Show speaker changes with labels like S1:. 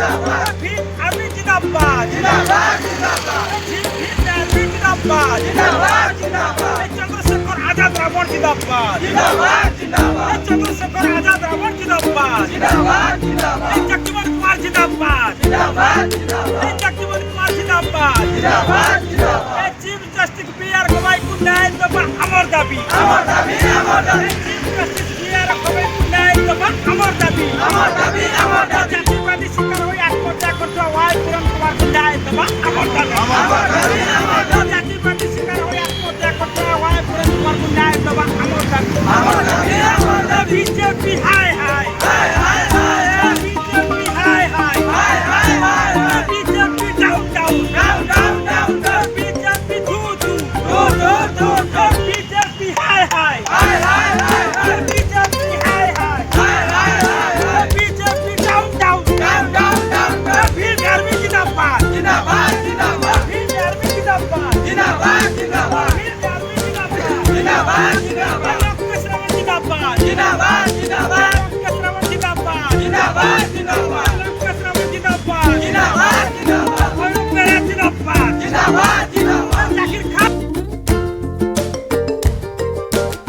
S1: Army জিন্দাবাদ চন্দ্রশেখর আজাদ রাবণ জিন্দাবাদ চন্দ্রশেখর আজাদ রাবণ জিন্দাবাদ জগজীবন কুমার জিন্দাবাদ জগজীবন কুমার জিন্দাবাদ চিফ জাস্টিস বি.আর. গবাইকে ন্যায় দেওয়া আমার দাবি চিফ জাস্টিস বি.আর. গবাইকে ন্যায় দেওয়া আমার দাবি জাতিবাদী শিকার হয়ে আত্মহত্যা করতে হয় কিরণ কুমারকে ন্যায় দেওয়া আমার দাবি